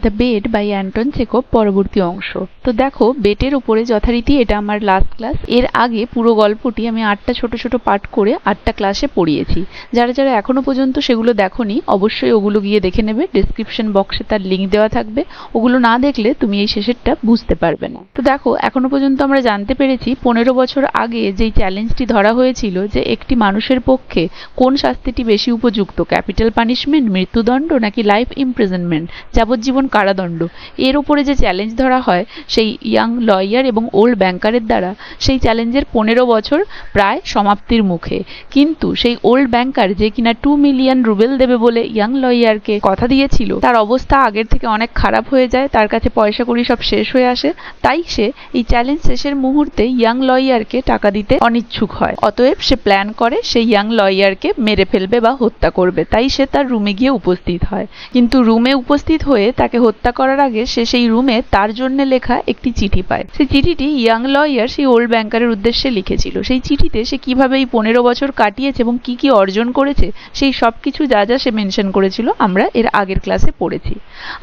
The bet by Anton Chekhov পরবর্তী অংশ। তো দেখো, বেটের উপরে যথারীতি এটা আমার লাস্ট ক্লাস। এর আগে পুরো গল্পটি আমি 8টা ছোট ছোট পার্ট করে 8টা ক্লাসে পড়িয়েছি। যারা যারা এখনো পর্যন্ত সেগুলো দেখোনি অবশ্যই ওগুলো গিয়ে দেখে নেবে, ডেসক্রিপশন বক্সে তার লিঙ্ক দেওয়া থাকবে। ওগুলো না দেখলে তুমি এই শেষেরটা বুঝতে পারবে না। তো দেখো, এখনো পর্যন্ত আমরা জানতে পেরেছি 15 বছর আগে যেই চ্যালেঞ্জটি ধরা হয়েছিল যে একটি মানুষের পক্ষে কোন শাস্তিটি বেশি উপযুক্ত, ক্যাপিটাল পানিশমেন্ট মৃত্যুদণ্ড নাকি লাইফ ইমপ্রিজনমেন্ট যাবজ্জীবন কারাদণ্ড, এর উপরে যে চ্যালেঞ্জ ধরা হয় সেই ইয়াং লয়ার এবং ওল্ড ব্যাংকারের দ্বারা, সেই চ্যালেঞ্জের 15 বছর প্রায় সমাপ্তির মুখে। কিন্তু সেই ওল্ড ব্যাংকার যে কিনা 2 মিলিয়ন রুবেল দেবে বলে ইয়াং লয়ারকে কথা দিয়েছিল, তার অবস্থা আগের থেকে অনেক খারাপ হয়ে যায়, তার কাছে পয়সা কড়ি সব শেষ হয়ে আসে। তাই সে এই চ্যালেঞ্জ শেষের মুহূর্তে ইয়াং লয়ারকে টাকা দিতে অনিচ্ছুক হয়। অতএব সে প্ল্যান করে সেই ইয়াং লয়ারকে মেরে ফেলবে বা হত্যা করবে। তাই সে তার রুমে গিয়ে উপস্থিত হয়। কিন্তু রুমে উপস্থিত হয়ে তাকে হত্যা করার আগে সে সেই রুমে তার জন্য লেখা একটি চিঠি পায়। সেই চিঠিটি ইয়াং লয়ার সেই ওল্ড ব্যাংকারের উদ্দেশ্যে লিখেছিল। সেই চিঠিতে সে কিভাবে এই 15 বছর কাটিয়েছে এবং কি কি অর্জন করেছে সেই সব কিছু যা যা সে মেনশন করেছিল আমরা এর আগের ক্লাসে পড়েছি।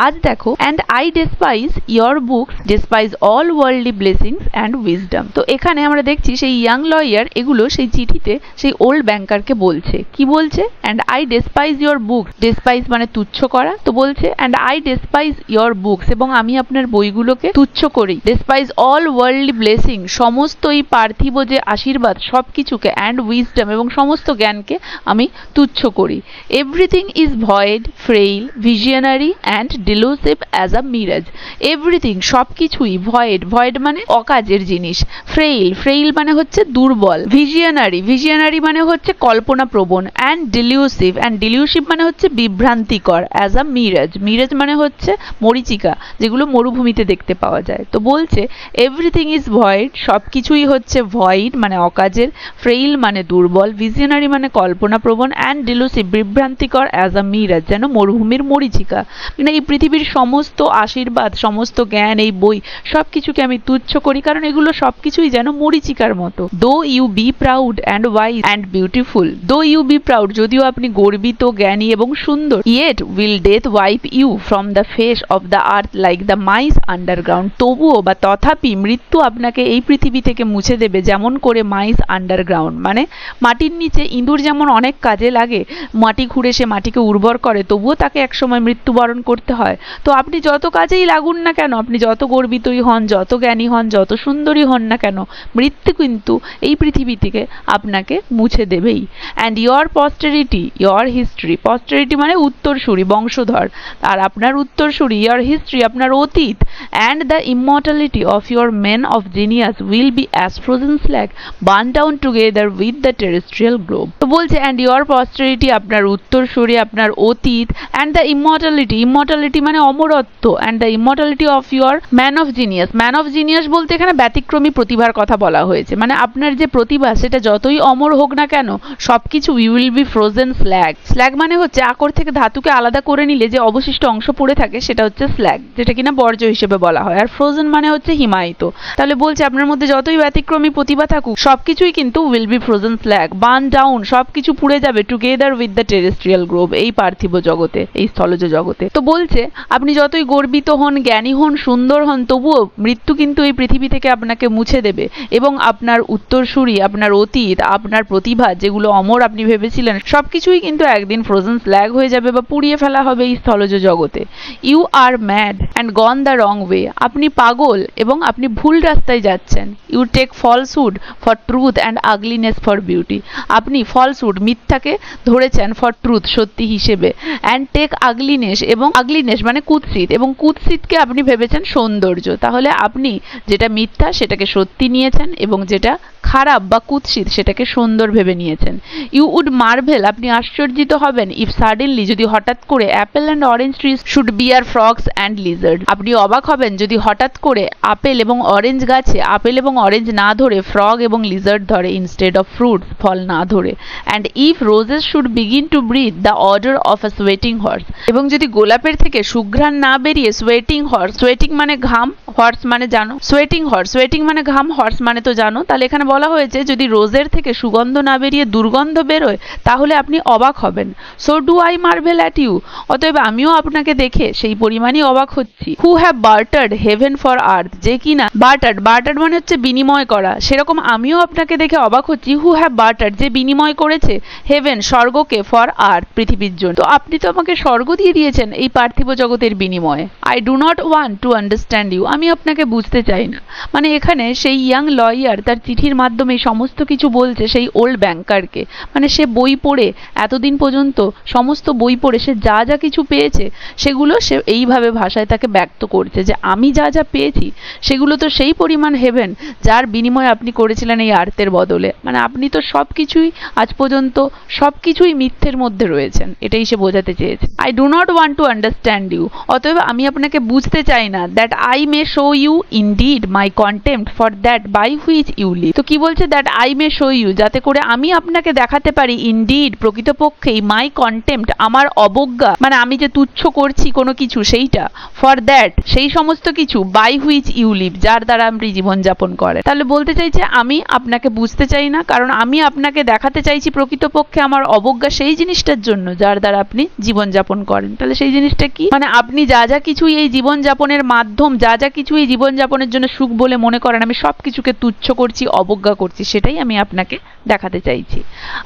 আজ দেখো, and I despise your books, despise all worldly blessings and wisdom. তো এখানে আমরা দেখছি সেই ইয়াং লয়ার এগুলো সেই চিঠিতে সেই ওল্ড ব্যাংকারকে বলছে। কি বলছে? And I despise your books, ডেসপাইজ মানে তুচ্ছ করা। তো বলছে and I despise your books, এবং আমি আপনার বইগুলোকে তুচ্ছ করি। ডেসপাইজ অল ওয়ার্ল্ডলি ব্লেসিং, সমস্ত এই পার্থিব যে আশীর্বাদ সব কিছুকে, অ্যান্ড উইজডম এবং সমস্ত জ্ঞানকে আমি তুচ্ছ করি। Everything is void, frail, visionary and delusive as a mirage. Everything সব কিছুই ভয়েড, ভয়েড মানে অকাজের জিনিস। ফ্রেইল, ফ্রেইল মানে হচ্ছে দুর্বল। ভিজিয়নারি, ভিজিয়নারি মানে হচ্ছে কল্পনা প্রবণ। অ্যান্ড ডিলিউসিভ, অ্যান্ড ডিলিউসিভ মানে হচ্ছে বিভ্রান্তিকর। অ্যাজ আ মিরাজ, মিরাজ মানে হচ্ছে মরিচিকা যেগুলো মরুভূমিতে দেখতে পাওয়া যায়। তো বলছে এভরিথিং ইজ ভয়েড, সব কিছুই হচ্ছে ভয়েড মানে অকাজের, ফ্রেইল মানে দুর্বল, ভিজিয়নারি মানে কল্পনা প্রবণ, অ্যান্ড ডিলুসিভ বিভ্রান্তিকর, অ্যাজ আ মিরাজ যেন মরুভূমির মরিচিকা। মানে এই পৃথিবীর সমস্ত আশীর্বাদ, সমস্ত জ্ঞান, এই বই সব কিছুকে আমি তুচ্ছ করি, কারণ এগুলো সব কিছুই যেন মরিচিকার মতো। Though you be proud and wise and beautiful, though you be proud যদিও আপনি গর্বিত, জ্ঞানী এবং সুন্দর, yet will death wipe you from the face of the earth like the mice underground. তবুও বা তথাপি মৃত্যু আপনাকে এই পৃথিবী থেকে মুছে দেবে যেমন করে মাইস আন্ডারগ্রাউন্ড, মানে মাটির নিচে ইঁদুর যেমন অনেক কাজে লাগে, মাটি খুঁড়ে সে মাটিকে উর্বর করে, তবুও তাকে একসময় মৃত্যুবরণ করতে হয়। তো আপনি যত কাজেই লাগুন না কেন, আপনি যত গর্বিতই হন, যত জ্ঞানী হন, যত সুন্দরী হন না কেন, মৃত্যু কিন্তু এই পৃথিবী থেকে আপনাকে মুছে দেবেই। অ্যান্ড ইয়োর পস্টেরিটি, ইয়োর হিস্ট্রি, পস্টেরিটি মানে উত্তরসূরি, বংশধর, আর আপনার উত্তরসূরি, ইয়োর হিস্ট্রি আপনার অতীত, and the immortality of your men of genius will be as frozen slag burn down together with the terrestrial globe. তো বলছে অ্যান্ড ইয়োর পস্টেরিটি আপনার উত্তরসূরি, আপনার অতীত, অ্যান্ড দ্য ইমর্টালিটি, ইমর্টালিটি মানে অমরত্ব, and the immortality of your man of genius. Man of genius বলতে এখানে ব্যতিক্রমী প্রতিভার কথা বলা হয়েছে, মানে আপনার যে প্রতিভা সেটা যতই অমর হোক না কেন সবকিছু you will be frozen slag. Slag মানে হচ্ছে আকর থেকে ধাতুকে আলাদা করে নিলে যে অবশিষ্ট অংশ পড়ে থাকে সেটা হচ্ছে স্ল্যাগ, যেটা কিনা বর্জ্য হিসেবে বলা হয়। আর ফ্রোজেন মানে হচ্ছে হিমায়িত। তাহলে বলছে আপনার মধ্যে যতই ব্যতিক্রমী প্রতিভা থাকুক সবকিছুই কিন্তু will be frozen slag, burn down সবকিছু পুড়ে যাবে, together with the terrestrial globe এই পার্থিব জগতে, এই স্থলজ জগতে। তো বলছে আপনি যতই গর্বিত হন, জ্ঞানী হন, সুন্দর হন, তবুও মৃত্যু কিন্তু এই পৃথিবী থেকে আপনাকে মুছে দেবে, এবং আপনার উত্তরসূরি, আপনার অতীত, আপনার প্রতিভা যেগুলো অমর আপনি ভেবেছিলেন সবকিছুই কিন্তু একদিন ফ্রোজেন স্ল্যাগ হয়ে যাবে বা পুড়িয়ে ফেলা হবে এই স্থলজ জগতে। You are mad and gone the wrong way, আপনি পাগল এবং আপনি ভুল রাস্তায় যাচ্ছেন। You take falsehood for truth and ugliness for beauty, আপনি ফলসহুড মিথ্যাকে ধরেছেন ফর ট্রুথ সত্যি হিসেবে, অ্যান্ড টেক আগলিনেস এবং আগলিনেস মানে কুৎসিত, এবং কুৎসিতকে আপনি ভেবেছেন সৌন্দর্য। তাহলে আপনি যেটা মিথ্যা সেটাকে সত্যি নিয়েছেন এবং যেটা খারাপ বা কুৎসিত সেটাকে সুন্দর ভেবে নিয়েছেন। ইউ উড মার্ভেল, আপনি আশ্চর্যিত হবেন, ইফ সাডেনলি যদি হঠাৎ করে Apple and orange trees should beer frogs and Lizaad, আপনি অবাক হবেন যদি হঠাৎ করে আপেল এবং অরেঞ্জ গাছে আপেল এবং অরেঞ্জ না ধরে ফ্রগ এবং লিজার্ড ধরে ইনস্টেড অফ ফ্রুটস, ফল না ধরে। And if roses should begin to breathe the odour of a sweating horse, এবং যদি গোলাপের থেকে সুঘ্রাণ না বেরিয়ে সোয়েটিং হর্স, সোয়েটিং মানে ঘাম, হর্স মানে জানো, সোয়েটিং হর্স, সোয়েটিং মানে ঘাম, হর্স মানে তো জানো, তাহলে এখানে বলা হয়েছে যদি রোজের থেকে সুগন্ধ না বেরিয়ে দুর্গন্ধ বেরোয় তাহলে আপনি অবাক হবেন। So do I marvel at you, অতএব আমিও আপনাকে দেখে সেই পরিমাণই অবাক হচ্ছি। Who have bartered heaven for earth, যে কিনা বার্টার্ড মানে হচ্ছে বিনিময় করা, সেরকম আমিও আপনাকে দেখে অবাক হচ্ছি। হু হ্যাভ বার্টার্ড, যে বিনিময় করেছে হেভেন স্বর্গকে ফর আর্থ পৃথিবীর জন্য। তো আপনি তো আমাকে স্বর্গ দিয়ে দিয়েছেন এই পার্থিব জগতের বিনিময়ে। I do not want to understand you, আমি আপনাকে বুঝতে চাই না। মানে এখানে সেই ইয়াং লয়ার তার চিঠির মাধ্যমে সমস্ত কিছু বলছে সেই ওল্ড ব্যাংকারকে। মানে সে বই পড়ে এতদিন পর্যন্ত সমস্ত বই পড়ে সে যা যা কিছু পেয়েছে সেগুলো সে এইভাবে ভাষায় তাকে ব্যক্ত করছে যে আমি যা যা পেয়েছি সেগুলো তো সেই পরিমাণ হেভেন যার বিনিময় আপনি করেছিলেন এই আর্তের বদলে। মানে আপনি তো সব কিছুই আজ পর্যন্ত সব কিছুই মিথ্যের মধ্যে রয়েছেন, এটাই সে বোঝাতে চেয়েছে। I do not want to understand you, অতএব আমি আপনাকে বুঝতে চাই না। That I may show you indeed my contempt for that by which you live. তো কি বলছে? That I may show you, যাতে করে আমি আপনাকে দেখাতে পারি ইনডিড প্রকৃতপক্ষেই মাই কন্টেম্পট আমার অবজ্ঞা, মানে আমি যে তুচ্ছ করছি কোনো কিছু সেইটা, ফর দ্যাট সেই সমস্ত কিছু, বাই হুইচ ইউ লিভ যার দ্বারা আপনি জীবনযাপন করেন। তাহলে বলতে চাইছে আমি আপনাকে বুঝতে চাই না, কারণ আমি আপনাকে দেখাতে চাইছি প্রকৃতপক্ষে আমার অবজ্ঞা সেই জিনিসটার জন্য যার দ্বারা আপনি জীবনযাপন করেন। তাহলে সেই জিনিসটা কি? মানে আপনি যা যা কিছু এই জীবনযাপনের মাধ্যম, যা যা কিছু এই জীবনযাপনের জন্য সুখ বলে মনে করেন, আমি সব কিছুকে তুচ্ছ করছি, অবজ্ঞা করছি, সেটাই আমি আপনাকে দেখাতে চাইছি।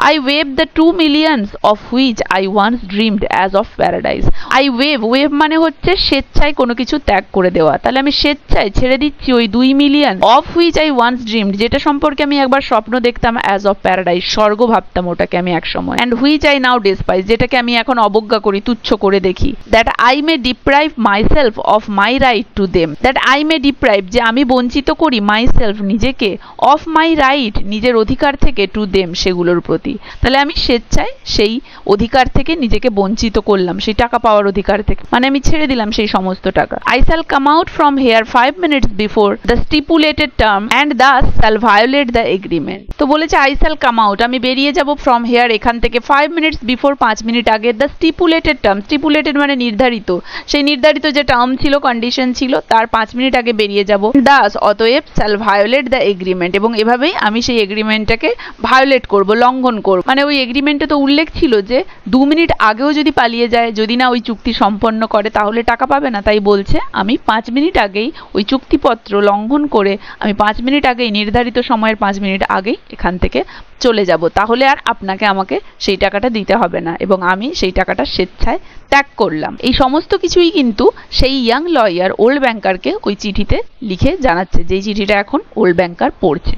I wave the 2 millions of which I once dreamed as of paradise. I wave মানে হচ্ছে স্বেচ্ছায় কোনো কিছু ত্যাগ করে দেওয়া। তাহলে আমি স্বেচ্ছায় ছেড়ে দিচ্ছি ওই 2 million, of which I once dreamed, যেটা সম্পর্কে আমি একবার স্বপ্ন দেখতাম, অ্যাজ অফ প্যারাডাইস স্বর্গ ভাবতাম ওটাকে আমি এক সময়, অ্যান্ড হুইচ আই নাও ডেসপাইজ, যেটাকে আমি এখন অবজ্ঞা করি, তুচ্ছ করে দেখি। That I May deprive myself of my right to them, that I May deprive, যে আমি বঞ্চিত করি মাইসেলফ নিজেকে, অফ মাই রাইট নিজের অধিকার থেকে, টু দেম সেগুলোর প্রতি। তাহলে আমি স্বেচ্ছায় সেই অধিকার থেকে নিজেকে বঞ্চিত করলাম, সেই টাকা পাওয়ার অধিকার থেকে, মানে আমি ছেড়ে দিলাম সেই সমস্ত টাকা। I shall come out from here 5 minutes before the stipulated term and thus shall violate the agreement. তো বলেছে আই শ্যাল কাম আউট, আমি বেরিয়ে যাব, ফ্রম হেয়ার এখান থেকে, 5 minutes বিফোর 5 মিনিট আগে, দ্য স্টিপুলেটেড টার্ম, স্টিপুলেটেড মানে নির্ধারিত, সেই নির্ধারিত যে টার্ম ছিল, কন্ডিশন ছিল, তার 5 মিনিট আগে বেরিয়ে যাব। দাস অতএব শ্যাল ভায়োলেট দ্য এগ্রিমেন্ট, এবং এভাবেই আমি সেই এগ্রিমেন্টটাকে ভায়োলেট করব, লঙ্ঘন করব। মানে ওই এগ্রিমেন্টে তো উল্লেখ ছিল যে 2 মিনিট আগেও যদি পালিয়ে যায়, যদি না ওই চুক্তি সম্পন্ন করে তাহলে টাকা পাবে না। তাই বলছে আমি 5 মিনিট আগেই ওই চুক্তিপত্র লঙ্ঘন করে আমি 5 মিনিট আগেই, নির্ধারিত সময়ের 5 মিনিট আগেই এখান থেকে চলে যাব, তাহলে আর আপনাকে আমাকে সেই টাকাটা দিতে হবে না, এবং আমি সেই টাকাটা স্বেচ্ছায় ত্যাগ করলাম। এই সমস্ত কিছুই কিন্তু সেই ইয়াং লয়ার ওল্ড ব্যাংকারকে ওই চিঠিতে লিখে জানাচ্ছে, যেই চিঠিটা এখন ওল্ড ব্যাংকার পড়ছে।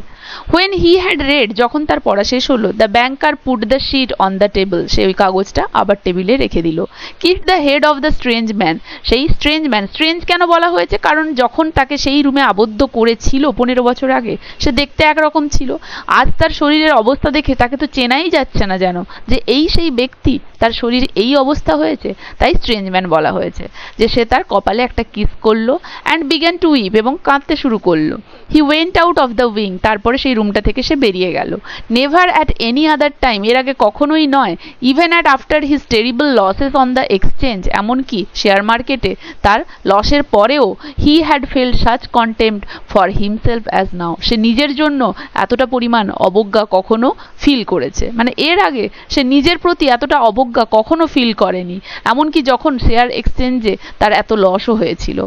When he had read, যখন তার পড়া শেষ হলো, the banker put the sheet on the table, সে ওই কাগজটা আবার টেবিলে রেখে দিল। Kiss the head of the strange man, সেই স্ট্রেঞ্জ ম্যান, স্ট্রেঞ্জ কেন বলা হয়েছে? কারণ যখন তাকে সেই রুমে আবদ্ধ করেছিল 15 বছর আগে, সে দেখতে একরকম ছিল, আজ তার শরীরের অবস্থা দেখে তাকে তো চেনাই যাচ্ছে না, যেন যে এই সেই ব্যক্তি, তার শরীর এই অবস্থা হয়েছে। তাই স্ট্রেঞ্জ ম্যান বলা হয়েছে। যে সে তার কপালে একটা কিস করলো, অ্যান্ড বিগ্যান টু উইপ, এবং কাঁদতে শুরু করলো। He went out of the wing, তারপরে সেই রুমটা থেকে সে বেরিয়ে গেল। Never at any other time, এর আগে কখনোই নয়, even at after his terrible losses on the exchange, এমনকি শেয়ার মার্কেটে তার লসের পরেও, he had felt such contempt for himself as now, সে নিজের জন্য এতটা পরিমাণ অবজ্ঞা কখনো ফিল করেছে। মানে এর আগে সে নিজের প্রতি এতটা অবজ্ঞা কখনো ফিল করেনি, এমনকি যখন শেয়ার এক্সচেঞ্জে তার এত লসও হয়েছিল।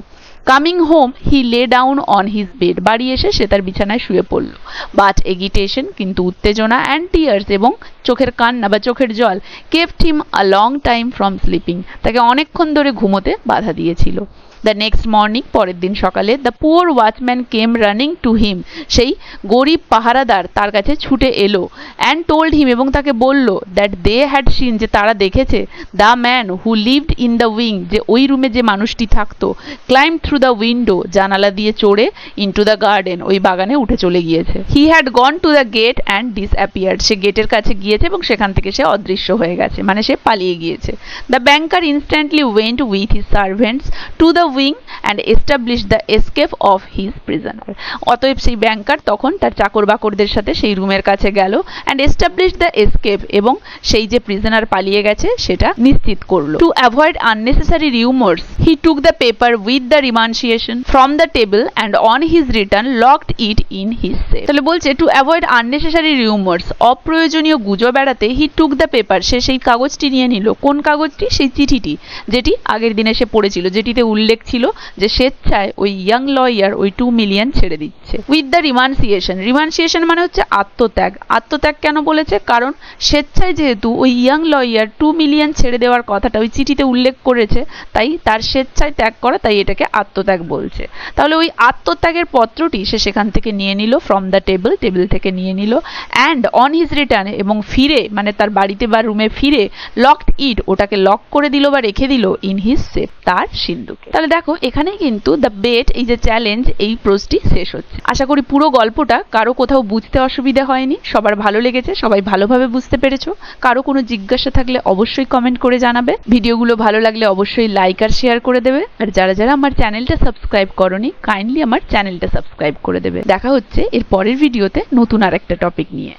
Coming home he lay down on his bed, বাড়ি এসে সে তার বিছানায় শুয়ে পড়ল। বাট এগিটেশন, কিন্তু উত্তেজনা, অ্যান্ড টিয়ার্স, এবং চোখের কান্না বা চোখের জল, kept him a long time from sleeping, তাকে অনেকক্ষণ ধরে ঘুমোতে বাধা দিয়েছিল। দ্য নেক্সট মর্নিং, পরের দিন সকালে, the poor watchman came running to him, সেই গরিব পাহারাদার তার কাছে ছুটে এলো, অ্যান্ড টোল্ড হিম, এবং তাকে বলল, দ্যাট দে হ্যাড সিন, যে তারা দেখেছে, the man who lived in the wing, যে ওই রুমে যে মানুষটি থাকতো, ক্লাইম থ্রু দ্য উইন্ডো, জানালা দিয়ে চড়ে, ইনটু দ্য গার্ডেন, ওই বাগানে উঠে চলে গিয়েছে। He had gone to the gate and disappeared, সে গেটের কাছে গিয়েছে এবং সেখান থেকে সে অদৃশ্য হয়ে গেছে, মানে সে পালিয়ে গিয়েছে। The banker instantly went with his servants to the wing and establish the escape of his prisoner. অতএব সেই ব্যাংকার তখন তার চাকর বাকরদের সাথে সেই রুমের কাছে গেল অ্যান্ড এস্টাবলিশ দ্য এসকেপ, এবং সেই যে প্রিজনার পালিয়ে গেছে সেটা নিশ্চিত করলো। To avoid unnecessary rumours he took the paper with the renunciation from the table and on his return locked it in his safe. তাহলে বলছে টু অ্যাভয়েড আননেসেসারি রিউমার্স, অপ্রয়োজনীয় গুজব এড়াতে হি টুক দ্য পেপার, সে সেই কাগজটি নিয়ে নিল। কোন কাগজটি? সেই চিঠিটি, যেটি আগের দিনে সে পড়েছিল, যেটিতে উল্লেখ ছিল যে স্বেচ্ছায় ওই ইয়াং লয়ার ওই 2 মিলিয়ন ছেড়ে দিচ্ছে। উইথ দ্য রিমানসিয়েশন, রিমানসিয়েশন মানে হচ্ছে আত্মত্যাগ। আত্মত্যাগ কেন বলেছে? কারণ স্বেচ্ছায় যেহেতু ওই ইয়াং লয়ার 2 মিলিয়ন ছেড়ে দেওয়ার কথাটা ওই চিঠিতে উল্লেখ করেছে, তাই তার স্বেচ্ছায় ত্যাগ করা, তাই এটাকে আত্মত্যাগ বলছে। তাহলে ওই আত্মত্যাগের পত্রটি সে সেখান থেকে নিয়ে নিল, ফ্রম দ্য টেবল, টেবিল থেকে নিয়ে নিল, অ্যান্ড অন হিজ রিটার্ন, এবং ফিরে মানে তার বাড়িতে বা রুমে ফিরে লকড ইট, ওটাকে লক করে দিল বা রেখে দিল ইন হিজ সেফ, তার সিন্ধুকে। তাহলে দেখো এখানে কিন্তু দ্য বেট, এই যে চ্যালেঞ্জ, এই প্রোজটি শেষ হচ্ছে। আশা করি পুরো গল্পটা কারো কোথাও বুঝতে অসুবিধা হয়নি, সবার ভালো লেগেছে, সবাই ভালোভাবে বুঝতে পেরেছো। কারো কোনো জিজ্ঞাসা থাকলে অবশ্যই কমেন্ট করে জানাবে। ভিডিওগুলো ভালো লাগলে অবশ্যই লাইক আর শেয়ার করে দেবে। আর যারা যারা আমার চ্যানেলটা সাবস্ক্রাইব করনি, কাইন্ডলি আমার চ্যানেলটা সাবস্ক্রাইব করে দেবে। দেখা হচ্ছে এর পরের ভিডিওতে নতুন আরেকটা টপিক নিয়ে।